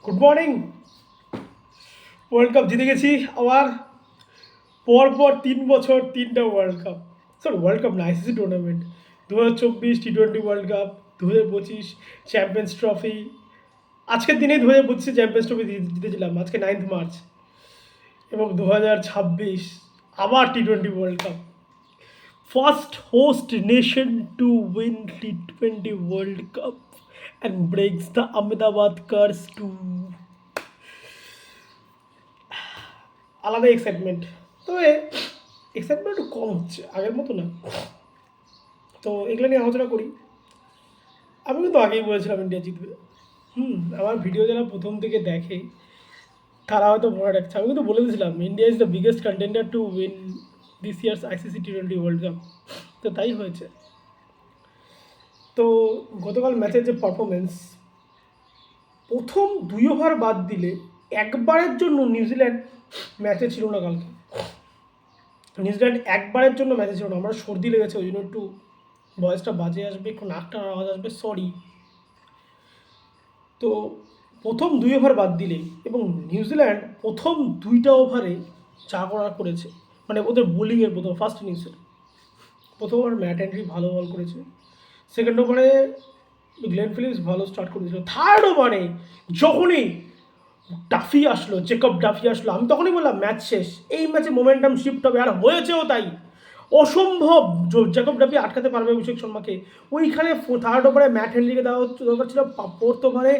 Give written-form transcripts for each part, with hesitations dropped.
Good morning. World cup জিতে গেছি আবার। পরপর 3 বছর 3টা world cup, sorry world cup না, আইসিসি টুর্নামেন্ট। 2024 টি-20 ওয়ার্ল্ড কাপ, 2025 চ্যাম্পিয়ন্স ট্রফি। আজকের দিনেই 2025 চ্যাম্পিয়ন্স ট্রফি জিতেছিলাম, আজকে 9 মার্চ। এবং 2026 আবার টি-20 world cup. First host nation to win টি-20 world cup and breaks the Ahmedabad curse too. আলাদা এক্সাইটমেন্ট, তবে এক্সাইটমেন্ট একটু কম হচ্ছে, আগের মতো না। তো এগুলো নিয়ে আলোচনা করি। আমি কিন্তু আগেই বলেছিলাম ইন্ডিয়া জিতবে। আমার ভিডিও যারা প্রথম থেকে দেখে তারা হয়তো মনে রাখছে, আমি কিন্তু বলে দিয়েছিলাম India is the biggest contender to win this year's ICC টি-20 ওয়ার্ল্ড কাপ। তো তাই হয়েছে। তো গতকাল ম্যাচের যে পারফরমেন্স, প্রথম 2 ওভার বাদ দিলে একবারের জন্য নিউজিল্যান্ড ম্যাচে ছিল না কালকে। নিউজিল্যান্ড একবারের জন্য ম্যাচে ছিল না। আমার সর্দি লেগেছে, ওই জন্য একটু ভয়েসটা বাজে আসবে, একটু নাকটা আওয়াজ আসবে, সরি। তো প্রথম 2 ওভার বাদ দিলেই, এবং নিউজিল্যান্ড প্রথম 2টা ওভারে যা করার করেছে, মানে ওদের বোলিংয়ের প্রথম ফার্স্ট ইনিংসের প্রথম ওভার ম্যাট হেনরি ভালো বল করেছে। সেকেন্ড ওভারে গ্লেন ফিলিপস ভালো স্টার্ট করেছিল। থার্ড ওভারে যখনই ডাফি আসলো, জেকব ডাফি আসলো, আমি তখনই বললাম ম্যাচ শেষ, এই ম্যাচে মোমেন্টাম শিফট হবে। আর হয়েছেও তাই। অসম্ভব জেকব ডাফি আটকাতে পারবে অভিষেক শর্মাকে। ওইখানে থার্ড ওভারে ম্যাট হেনরিকে দেওয়া দরকার ছিল, ফোর্থ ওভারে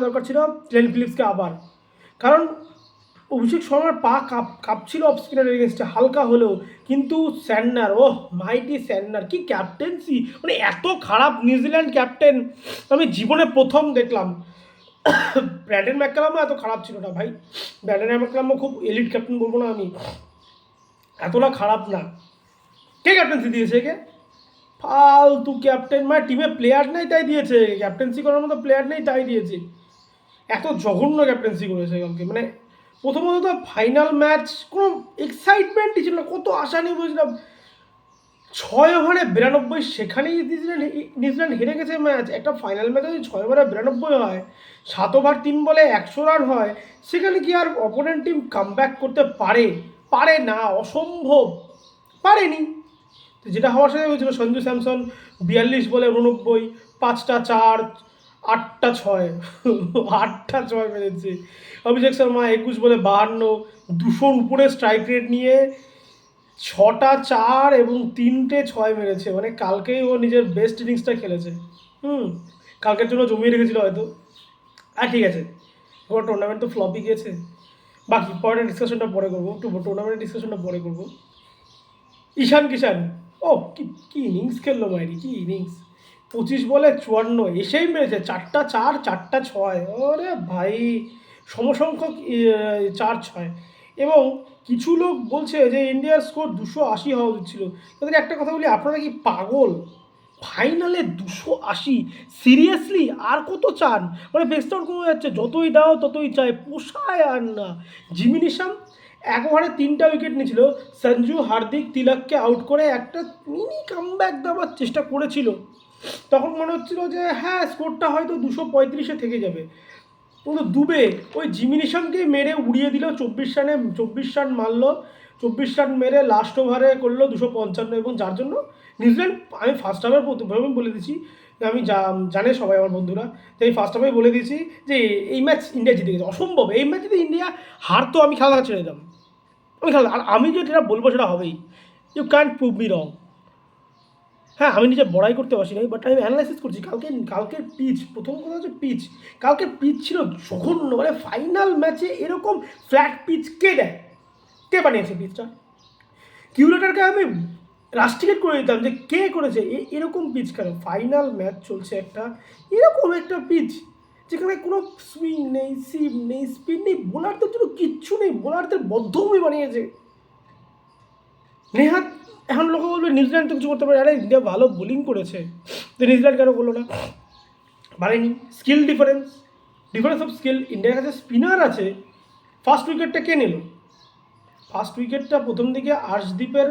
দরকার ছিল গ্লেন ফিলিপসকে আবার। কারণ অভিষেক শর্মার পা কাঁপছিল অফ স্পিনারের এগেনস্টে হালকা হলেও, কিন্তু স্যান্নার, মাইটি স্যান্নার কি ক্যাপ্টেন্সি! মানে এত খারাপ নিউজিল্যান্ড ক্যাপ্টেন আমি জীবনে প্রথম দেখলাম। ব্র্যান্ডন ম্যাককালামও এত খারাপ ছিল না ভাই। ব্র্যান্ডন ম্যাককালামও খুব এলিট ক্যাপ্টেন বলবো না আমি, এতটা খারাপ না। কে ক্যাপ্টেন্সি দিয়েছে একে? ফালতু ক্যাপ্টেন, মানে টিমে প্লেয়ার নেই তাই দিয়েছে, ক্যাপ্টেন্সি করার মতো প্লেয়ার নেই তাই দিয়েছে। এত জঘন্য ক্যাপ্টেন্সি করেছে কালকে। মানে প্রথমত তো ফাইনাল ম্যাচ, কোনো এক্সাইটমেন্টই ছিল না, কত আশা নিয়ে বলছিলাম। 6 ওভারে 92, সেখানেই নিউজিল্যান্ড হেরে গেছে ম্যাচ। একটা ফাইনাল ম্যাচে যদি 6 ওভারে 92 হয়, 7 ওভার 3 বলে 100 রান হয়, সেখানে কি আর অপোনেন্ট টিম কামব্যাক করতে পারে? পারে না, অসম্ভব। পারেনি। তো যেটা হওয়ার সাথে হয়েছিল, সঞ্জু স্যামসন 42 বলে 89, 5টা 4, 8টা 6, 8টা 6 মেরেছে। অভিষেক শর্মা 21 বলে 52, 200-র উপরে স্ট্রাইক রেট নিয়ে 6টা 4 এবং 3টে 6 মেরেছে। মানে কালকেই ও নিজের বেস্ট ইনিংসটা খেলেছে। কালকের জন্য জমিয়ে রেখেছিল হয়তো। আর ঠিক আছে, ওর টুর্নামেন্ট তো ফ্লপই গিয়েছে। বাকি পরের ডিসকাশনটা পরে করবো, একটু টুর্নামেন্টের ডিসকাশনটা পরে করবো। ঈশান কিষান, ও কি কি ইনিংস খেললো মাইরি, কি ইনিংস! 25 বলে 54 এসেই মেরেছে 4টা 4, 4টা 6। ওরে ভাই, সমসংখ্যক 4-6। এবং কিছু লোক বলছে যে ইন্ডিয়ার স্কোর 280 হওয়া উচিত ছিল। তাদের একটা কথা বলি, আপনারা কি পাগল? ফাইনালে 280? সিরিয়াসলি? আর কত চান? মানে বেস্ট আউট কমে যাচ্ছে, যতই দাও ততই চাই, পোষায় আর না। জিমি নিশাম 1 ওভারে 3টা উইকেট নিয়েছিল। সঞ্জু, হার্দিক, তিলককে আউট করে একটা মিনি কামব্যাক দেওয়ার চেষ্টা করেছিল। তখন মনে হচ্ছিল যে হ্যাঁ, স্কোরটা হয়তো 235-এ থেকে যাবে। কিন্তু দুবে ওই জিমি নিশামকেই মেরে উড়িয়ে দিল। 24 রান মারলো। 24 রান মেরে লাস্ট ওভারে করলো 255, এবং যার জন্য নিউজিল্যান্ড, আমি ফার্স্ট হাফের প্রথমে বলে দিচ্ছি, আমি জানে সবাই আমার বন্ধুরা, তো এই ফার্স্ট হাফেই বলে দিয়েছি যে এই ম্যাচ ইন্ডিয়া জিতে গেছে। অসম্ভব, এই ম্যাচ যদি ইন্ডিয়া হারতো আমি খেলা ছেড়ে দিতাম। আমি খেলা, আর আমি যেটা বলবো সেটা হবেই। You can't prove me wrong. হ্যাঁ, আমি নিজে বড়াই করতে পারছি না, বাট আমি অ্যানালাইসিস করছি। কালকের পিচ, প্রথম কথা হচ্ছে পিচ। কালকের পিচ ছিল জঘন্য। মানে ফাইনাল ম্যাচে এরকম ফ্ল্যাট পিচ কে দেয়? কে বানিয়েছে পিচটা? কিউরেটারকে আমি রাস্টিকেট করে দিতাম যে কে করেছে এরকম পিচ কেন? ফাইনাল ম্যাচ চলছে একটা, এরকম একটা পিচ যেখানে কোনো সুইং নেই, সিম নেই, স্পিন নেই, বোলারদের জন্য কিচ্ছু নেই, বোলারদের বদ্ধভূমি বানিয়েছে। নেহাত এখন লোকে বলবে নিউজিল্যান্ড তো কিছু করতে পারে। আরে ইন্ডিয়া ভালো বোলিং করেছে, তো নিউজিল্যান্ড কেন করলো না? পারেনি। Skill difference of skill. ইন্ডিয়ার কাছে স্পিনার আছে। ফার্স্ট উইকেটটা কে নিল? ফার্স্ট উইকেটটা প্রথম দিকে আর্শদীপের।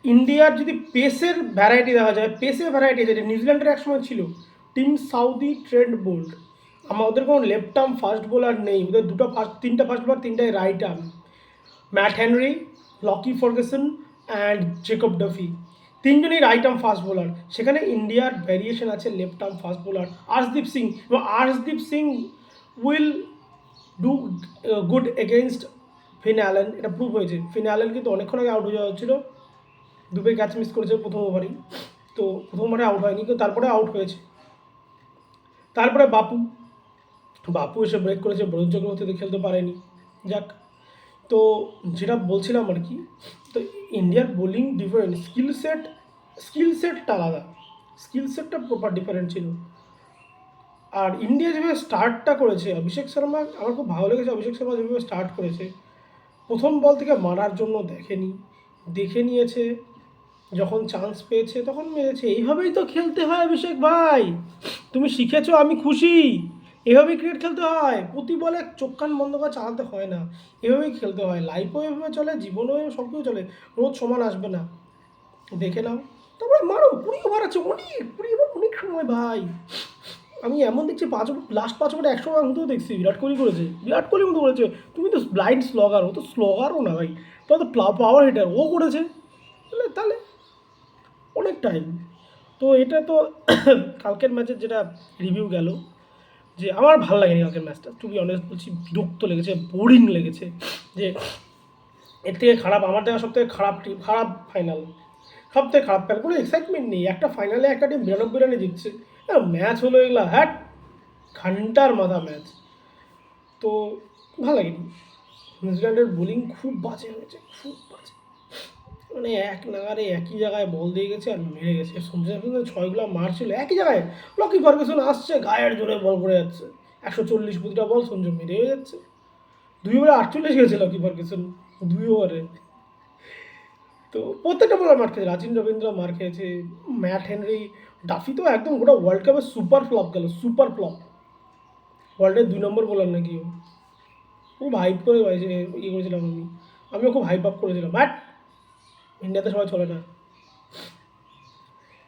ইন্ডিয়ার যদি পেসের ভ্যারাইটি দেখা যায়, পেসের ভ্যারাইটি যেটা নিউজিল্যান্ডের একসময় ছিল, টিম সাউদি, ট্রেন্ট বোল্ট, ওদের কোনো লেফট আর্ম ফাস্ট বোলার নেই, ওদের তিনটা ফাস্ট বোলার, তিনটাই right arm. Matt Henry, Lockie Ferguson and Jacob Duffy, তিনজনই রাইট আর্ম ফাস্ট বোলার। সেখানে ইন্ডিয়ার ভ্যারিয়েশন আছে left arm fast bowler Arshdeep Singh, এবং Arshdeep Singh will do good against Finn Allen, এটা প্রুভ হয়েছে। ফিন অ্যালেন কিন্তু অনেকক্ষণ আগে আউট হয়ে যাওয়া হচ্ছিল, দুবে ক্যাচ মিস করেছে প্রথম ওভারেই, তো প্রথম ওভারে আউট হয়নি, কিন্তু তারপরে আউট হয়েছে। তারপরে বাপু এসে ব্রেক করেছে, বরুণ চক্রবর্তীতে খেলতে পারেনি। যাক, তো যেটা বলছিলাম আর কি, তো ইন্ডিয়ার বোলিং ডিফারেন্ট, স্কিল সেটটা আলাদা, স্কিল সেটটা প্রপার ডিফারেন্ট ছিল। আর ইন্ডিয়া যেভাবে স্টার্টটা করেছে, অভিষেক শর্মা, আমার খুব ভালো লেগেছে অভিষেক শর্মা যেভাবে স্টার্ট করেছে। প্রথম বল থেকে মারার জন্য দেখে নিয়েছে, যখন চান্স পেয়েছে তখন মেরেছে। এইভাবেই তো খেলতে হয় অভিষেক ভাই, তুমি শিখেছো, আমি খুশি। এভাবেই ক্রিকেট খেলতে হয়, প্রতি বলে চোখ কান বন্ধ করে চালাতে হয় না, এভাবেই খেলতে হয়। লাইফও এভাবে চলে, জীবনও সব কিছু চলে, রোজ সমান আসবে না। দেখে নাও, তারপরে মারো, 20 ওভার আছে, কুড়ি ওভার অনেক সময় ভাই। আমি এমন দেখছি লাস্ট 5 ওভারে 100 রান হতেও দেখছি, বিরাট কোহলির মতো করেছে। তুমি তো ব্লাইন্ড স্লগার, ও তো স্লগারও না ভাই, তো পাওয়ার হিটার ও করেছে, তাহলে অনেক টাইম। তো এটা তো কালকের ম্যাচের যেটা রিভিউ গেল, যে আমার ভালো লাগেনি কালকের ম্যাচটা, টু বি অনেস্ট বলছি, বিরক্ত লেগেছে, বোরিং লেগেছে। যে এর থেকে খারাপ, আমার দেখা সবথেকে খারাপ ফাইনাল, সবথেকে খারাপ ফাইনাল, কোনো এক্সাইটমেন্ট নেই। একটা ফাইনালে একটা টিম 92 রানে জিতছে, ম্যাচ হলো এগুলো, হ্যাট ঘন্টার মাথা ম্যাচ। তো ভালো লাগেনি। নিউজিল্যান্ডের বোলিং খুব বাজে হয়েছে, খুব বাজে, মানে এক নাগারে একই জায়গায় বল দিয়ে গেছে আর মেরে গেছে। সঞ্জু স্যামসন 6 গুলো মারছিল একই জায়গায়, লকি ফার্গুসন আসছে গায়ের জোরে বল করে যাচ্ছে, 140 প্রতিটা বল সঞ্জু মেরে হয়ে যাচ্ছে। 2 ওভারে 48 গেছে লকি ফার্গুসন, 2 ওভারে। তো প্রত্যেকটা বলার মার খেয়েছে, রাচিন রবীন্দ্র মার খেয়েছে, ম্যাট হেনরি, ডাফি তো একদম গোটা ওয়ার্ল্ড কাপে সুপার ফ্লপ গেল, সুপার ফ্লপ, ওয়ার্ল্ডের 2 নম্বর বোলার নাকি ও। খুব হাইপ করে ইয়ে করেছিলাম আমিও খুব হাইপ আপ করেছিলাম, বাট ইন্ডিয়াতে সবাই চলে না।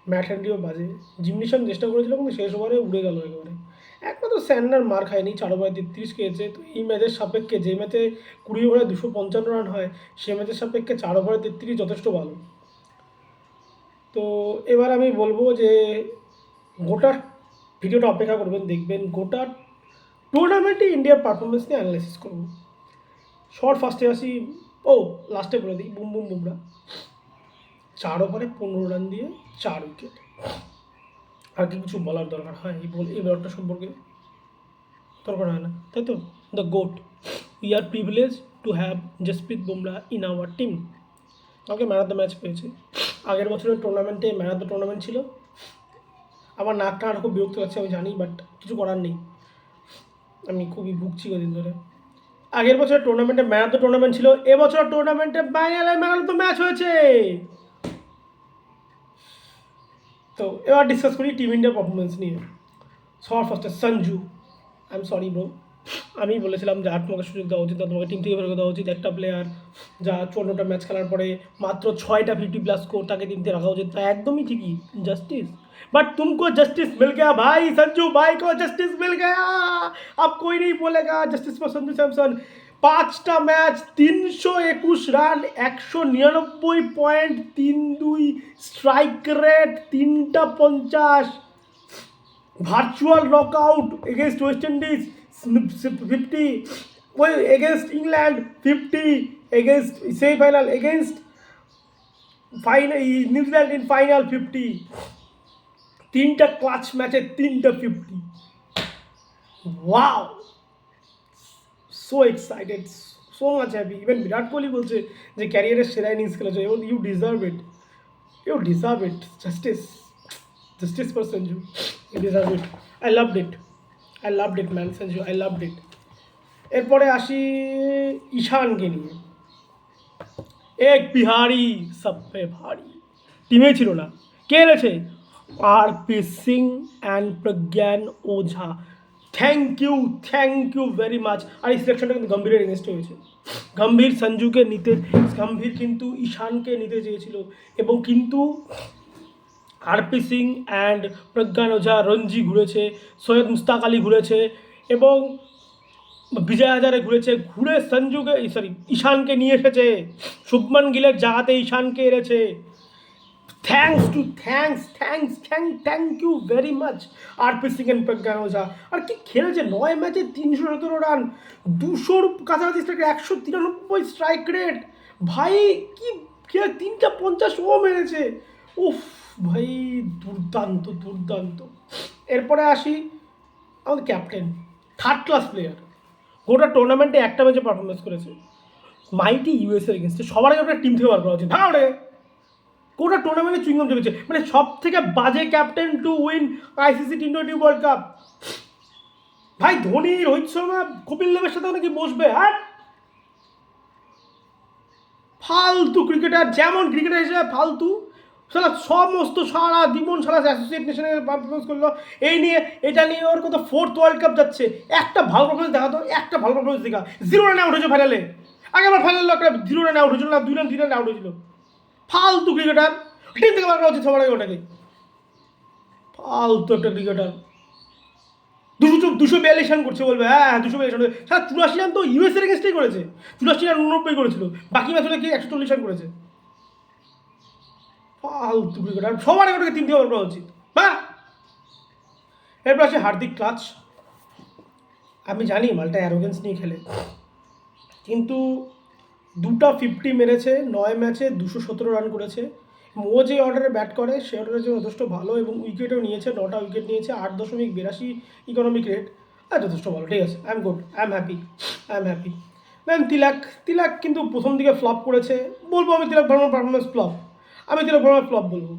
ম্যাট হ্যান্ডিও বাজে, জিমনিশন চেষ্টা করেছিল কিন্তু শেষ ওভারে উড়ে গেল একেবারে। একমাত্র স্যান্ডার মার খায়নি, 4 ওভারে 33 খেয়েছে। তো এই ম্যাচের সাপেক্ষে, যে ম্যাচে 20 ওভারে 255 রান হয়, সে ম্যাচের সাপেক্ষে 4 ওভারে 33 যথেষ্ট ভালো। তো এবার আমি বলবো যে গোটা ভিডিওটা অপেক্ষা করবেন, দেখবেন গোটা টুর্নামেন্টে ইন্ডিয়ার পারফরমেন্স নিয়ে অ্যানালাইসিস করবো। ফার্স্টে আসি, লাস্টে বলে দিই, বুমরা 4 ওভারে 15 রান দিয়ে 4 উইকেট। আর কি কিছু বলার দরকার হয় এই ব্যাপারটা সম্পর্কে? দরকার হয় না, তাই তো। The goat, we are privilege to have Jasprit Bumrah in our team. কালকে ম্যান অফ দ্য ম্যাচ পেয়েছে। আগের বছরের টুর্নামেন্টে ম্যান অফ দ্য টুর্নামেন্ট ছিল। আমার নাকটা আর খুব বিরক্ত লাগছে আমি জানি, বাট কিছু করার নেই, আমি খুবই ভুগছি কদিন ধরে। আগের বছরের টুর্নামেন্টে ম্যান অফ দ্য টুর্নামেন্ট ছিল, এবছর টুর্নামেন্টে ফাইনালে ম্যান অফ দ্য ম্যাচ হয়েছে। তো এবার ডিসকাস করি টিম ইন্ডিয়ার পারফরমেন্স নিয়ে। সবার ফার্স্টে Sanju, I am sorry bro, আমি বলেছিলাম যে তোমাকে সুযোগ দেওয়া উচিত, তোমাকে টিম থেকে বের করে দেওয়া উচিত। একটা প্লেয়ার যা 54টা ম্যাচ খেলার পরে মাত্র 6টা 50+ স্কোর, তাকে টিম থেকে রাখা উচিত, তা একদমই ঠিকই, জাস্টিস। बट तुमको जस्टिस मिल गया भाई, संजू भाई को जस्टिस मिल गया। अब कोई नहीं बोलेगा जस्टिस पर संजू सैमसन। 5টা ম্যাচ 321 রান, 199.32 স্ট্রাইক রেট, 3টা 50, virtual knockout against West Indies 50, against England 50, against semifinal against New Zealand in final 50, 3টা ক্লাচ ম্যাচে 3টা 50। Wow, so excited, so much happy. Even Virat Kohli বলছে যে ক্যারিয়ারের সেরা ইনিংস খেলেছে, এবং you deserve it, justice for Sanju, you deserve it. I loved it man, Sanju, I loved it. এরপরে আসি ঈশানকে নিয়ে। এক বিহারি সব পে ভারী, টিমে ছিল না, কে এনেছে? RP Singh and Pragyan Ojha. Thank you very much. আর এই সিলেকশনটা কিন্তু গম্ভীরের এগেনস্টে হয়েছে। গম্ভীর কিন্তু ঈশানকে নিতে চেয়েছিল, এবং কিন্তু RP সিং অ্যান্ড প্রজ্ঞান ওঝা, রঞ্জি ঘুরেছে, সৈয়দ মুস্তাক আলী ঘুরেছে, এবং বিজয় হাজারে ঘুরে ঈশানকে নিয়ে এসেছে, শুভমান গিলের জায়গাতে ঈশানকে এনেছে। Thank you very much RP Singh and Pragyan Ojha. আর কি খেলেছে, 9 ম্যাচে 317 রান, 200-র কাছাকাছি স্ট্রাইক, 193 স্ট্রাইক রেট। ভাই কি খেলে 350 ও মেরেছে। উফ ভাই, দুর্দান্ত দুর্দান্ত। এরপরে আসি আমাদের ক্যাপ্টেন, থার্ড ক্লাস প্লেয়ার, গোটা টুর্নামেন্টে একটা ম্যাচে পারফরমেন্স করেছে, মাইটি ইউএসএ এগেনস্টে। সবার আগে আপনার টিম থেকে বার করা উচিত। হ্যাঁ রে, গোটা টুর্নামেন্টে চুইংগাম চলেছে, মানে সব থেকে বাজে captain to win ICC T20 world cup. ভাই ধোনি, রোহিত শর্মা, কপিল দেবের সাথে নাকি বসবে? হ্যাঁ, ফালতু ক্রিকেটার, যেমন ক্রিকেটার হিসেবে ফালতু। সমস্ত সারা জীবন অ্যাসোসিয়েট নেশনে পারফরমেন্স করলো, এই নিয়ে এটা নিয়ে ওর কত 4th ওয়ার্ল্ড কাপ যাচ্ছে, একটা ভালো পারফরমেন্স দেখাতো, একটা ভালো পারফরমেন্স দেখা। 0 রানে আউট হয়েছে ফাইনালে, আগেবার ফাইনালে একটা 0 রানে আউট হয়েছিল না, 2 রান 3 রানে আউট হয়েছিল। ফালতু ক্রিকেটার, টিম থেকে বার করা উচিত সবার আগে ওটাকে। ফালতু একটা ক্রিকেটার, 242 রান করছে বলবে, হ্যাঁ 242 রান, সারা 84 রান তো ইউএসএর এগেনস্টেই করেছে, 84 রান 89 করেছিল, বাকি ম্যাচ হলে কি 140 রান করেছে। ফালতু ক্রিকেটার, সবার আগে ওটাকে 3 থেকে বার করা উচিত। হ্যাঁ, এরপর আছে হার্দিক ক্লাচ। আমি জানি মালটা অ্যারোগেন্স নিয়ে খেলে, কিন্তু 2টা 50 মেরেছে, 9 ম্যাচে 217 রান করেছে। ও যে অর্ডারে ব্যাট করে সে অর্ডারের জন্য যথেষ্ট ভালো, এবং উইকেটও নিয়েছে, 9টা উইকেট নিয়েছে, 8.82 ইকোনমিক রেট। আর যথেষ্ট ভালো, ঠিক আছে, I am good, I am happy. Then Tilak কিন্তু প্রথম দিকে ফ্লপ করেছে, বলবো আমি তিলক ভার্মার পারফরমেন্স ফ্লপ, আমি তিলক ভার্মার ফ্লপ বলবো।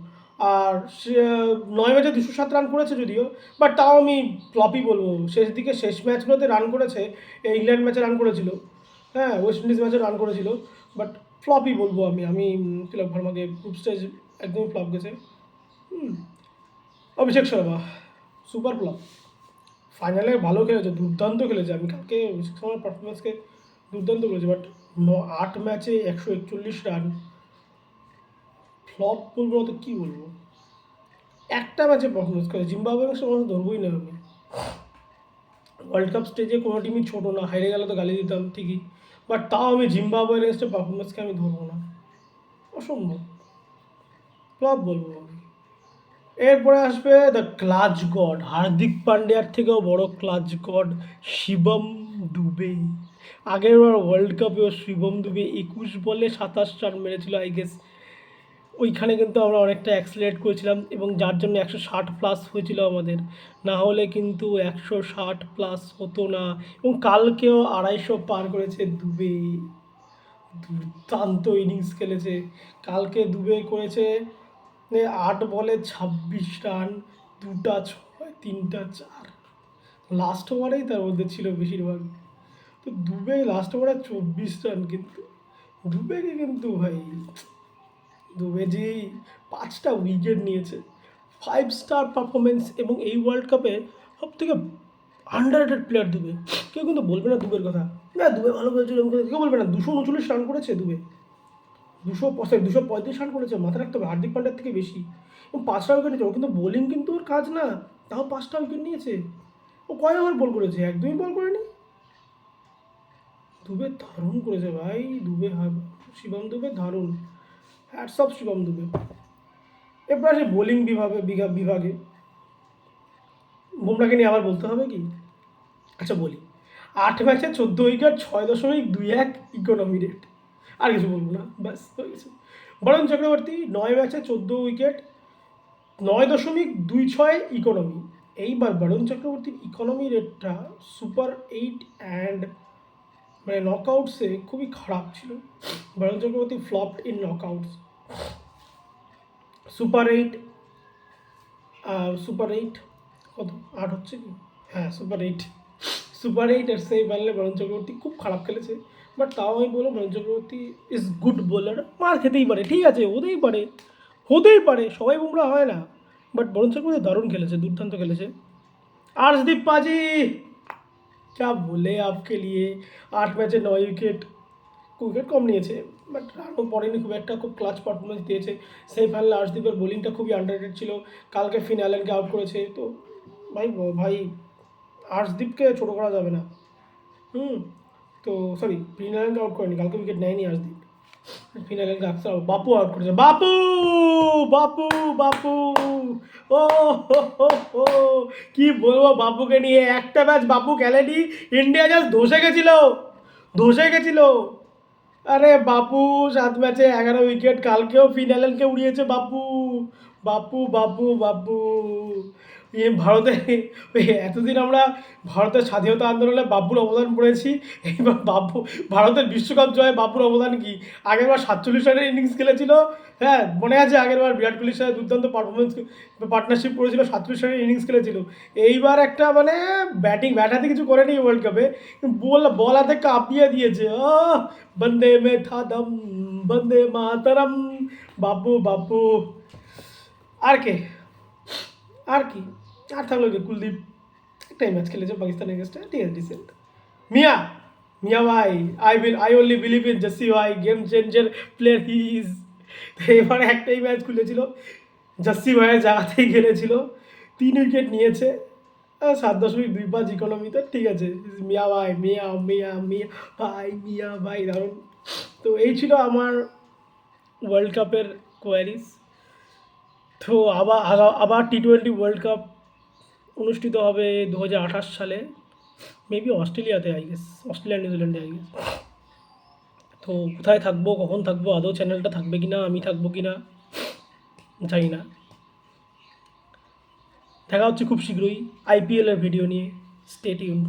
আর সে 9 ম্যাচে 207 রান করেছে যদিও, বাট তাও আমি ফ্লপই বলবো। শেষ ম্যাচগুলোতে রান করেছে, ইংল্যান্ড ম্যাচে রান করেছিল, হ্যাঁ ওয়েস্ট ইন্ডিজ ম্যাচে রান করেছিল, বাট ফ্লপই বলবো আমি তিলক ভার্মাকে। গ্রুপ স্টেজ একদমই ফ্লপ গেছে। অভিষেক শর্মা সুপার ফ্লপ, ফাইনালে ভালো খেলেছে, দুর্দান্ত খেলেছে, আমি কালকে অভিষেক শর্মার পারফরমেন্সকে দুর্দান্ত করেছে, বাট 8 ম্যাচে 141 রান, ফ্লপ বলবো না তো কী বলবো। একটা ম্যাচে পারফরমেন্স করে, জিম্বাবুয়ের সঙ্গে ধরবই না আমি। ওয়ার্ল্ড কাপ স্টেজে কোনো টিমই ছোটো না, হেরে গেলে তো গালি দিতাম ঠিকই, বাট তাও আমি জিম্বাবুয়ের এগেন্স্টে পারফরমেন্সকে আমি ধরবো না, অসম্ভব, ফ্লপ বলবো আমি। এরপরে আসবে দ্য ক্লাচ গড, হার্দিক পান্ডিয়ার থেকেও বড় ক্লাচ গড, শিবম দুবে। আগের বার ওয়ার্ল্ড কাপেও শিবম দুবে 21 বলে 27 রান মেরেছিল আই গেস। ওইখানে কিন্তু আমরা অনেকটা অ্যাক্সিলারেট করেছিলাম, এবং যার জন্য 160 প্লাস হয়েছিল আমাদের, না হলে কিন্তু 160 প্লাস হতো না। এবং কালকেও 250 পার করেছে দুবে, দুর্দান্ত ইনিংস খেলেছে কালকে। দুবে করেছে 8 বলে 26 রান, 2টা 6, 3টা 4, লাস্ট ওভারেই তার মধ্যে ছিল বেশিরভাগ। তো দুবে লাস্ট ওভারে 24 রান, কিন্তু দুবেকে কিন্তু ভাই, দুবে যে 5টা উইকেট নিয়েছে, 5 স্টার পারফরমেন্স, এবং এই ওয়ার্ল্ড কাপে সব থেকে আন্ডাররেটেড প্লেয়ার দুবে। কেউ কিন্তু বলবে না দুবের কথা, না দুবে ভালো খেলছিল, কেউ বলবে না। 239 রান করেছে দুবে, 235 রান করেছে, মাথায় রাখতে হবে হার্দিক পান্ডিয়ার থেকে বেশি, এবং 5টা উইকেট নিয়েছে। ও কিন্তু বোলিং কিন্তু ওর কাজ না, তাও 5টা উইকেট নিয়েছে। ও কয় ওভার বল করেছে? একদমই বল করেনি। দুবে দারুণ করেছে ভাই, শিবম দুবে দারুণ, হ্যাটস অফ শিবম দুবে। এরপর আসে বোলিং বিভাগে বুমরাকে নিয়ে আবার বলতে হবে কি? আচ্ছা বলি, 8 ম্যাচে 14 উইকেট, 6.21 ইকোনমি রেট, আর কিছু বলবো না, ব্যাস হয়ে গেছে। বরুণ চক্রবর্তী 9 ম্যাচে 14 উইকেট, 9.26 ইকোনমি। এইবার বরুণ চক্রবর্তীর ইকোনমি রেটটা সুপার 8 অ্যান্ড মানে নকআউটসে খুবই খারাপ ছিল। বরুণ চক্রবর্তী ফ্লপড ইন নকআউটস। সুপার 8 কত 8 হচ্ছে কি? হ্যাঁ সুপার 8 আর সেই পারলে বরুণ চক্রবর্তী খুব খারাপ খেলেছে, বাট তাও আমি বলবো Varun Chakravarthy is good bowler, মার খেতেই পারে, ঠিক আছে, হতেই পারে, সবাই বুমরা হয় না, বাট বরুণ চক্রবর্তী দারুণ খেলেছে, দুর্দান্ত খেলেছে। अर्शदीप पाजी क्या बोले आपके लिए, 8 ম্যাচে 9 উইকেট কম নিয়েছে, বাট রানও পড়েনি খুব একটা, খুব ক্লাচ পারফরমেন্স দিয়েছে। সেমিফাইনালে আর্শদীপের বোলিংটা খুবই আন্ডাররেটেড ছিল, কালকে ফিন অ্যালেনকে আউট করেছে। তো ভাই আর্শদীপকে ছোটো করা যাবে না। হুম, তো সরি ফিনালেনকে আউট করেনি, কালকে উইকেট নেয়নি আর্শদীপ। ফিনালেনকে আকসার বাপু আউট করেছে, বাপু বাপু বাপু ও হো হো হো। কি বলবো বাপুকে নিয়ে, একটা ম্যাচ বাপু খেলেনি, ইন্ডিয়া জাস্ট ধসে গেছিল। আরে বাপু 7 ম্যাচে 11 উইকেট, কালকেও ফিনালেনকে উড়িয়েছে বাপু। বাপু বাপু বাপু ভারতে এতদিন আমরা ভারতের স্বাধীনতা আন্দোলনে বাপুর অবদান পড়েছি, এইবার বাপু ভারতের বিশ্বকাপ জয়ে বাপুর অবদান কি? আগেরবার 47 রানের ইনিংস খেলেছিল, হ্যাঁ মনে আছে, আগেরবার বিরাট কোহলির সাথে দুর্দান্ত পারফরমেন্স পার্টনারশিপ করেছিল, 47 রানের ইনিংস খেলেছিল। এইবার একটা মানে ব্যাট হাতে কিছু করেনি ওয়ার্ল্ড কাপে, বল হাতে কাঁপিয়ে দিয়েছে। বন্দে মে থা দম, বন্দে মাতরম। বাপু বাপু আর কে, আর কি, আর থাকলো যে কুলদীপ একটাই ম্যাচ খেলেছে পাকিস্তানের এগেস্টে, ঠিক আছে ডিসেন্ট। মিয়া মিয়া ভাই, আই অনলি বিলিভ ইন জাসি ভাই, game changer player he is. এবারে একটাই ম্যাচ খুলেছিল, জাসি ভাইয়ের জায়গাতেই খেলেছিল, 3 উইকেট নিয়েছে, 7.25 ইকোনমিতে, ঠিক আছে। মিয়া ভাই, মিয়া মিয়া মিয়া ভাই, মিয়া ভাই দারুণ। তো এই ছিল আমার ওয়ার্ল্ড কাপের কোয়ারিজ। তো আবার T20 ওয়ার্ল্ড কাপ অনুষ্ঠিত হবে 2028 সালে, মেবি অস্ট্রেলিয়াতে, আই গেস অস্ট্রেলিয়া নিউজিল্যান্ডে, আই গেস। তো কোথায় থাকবো, কখন থাকবো, আদৌ চ্যানেলটা থাকবে কি না, আমি থাকবো কি না জানি না। দেখা হচ্ছে খুব শীঘ্রই IPL এর ভিডিও নিয়ে। Stay tuned.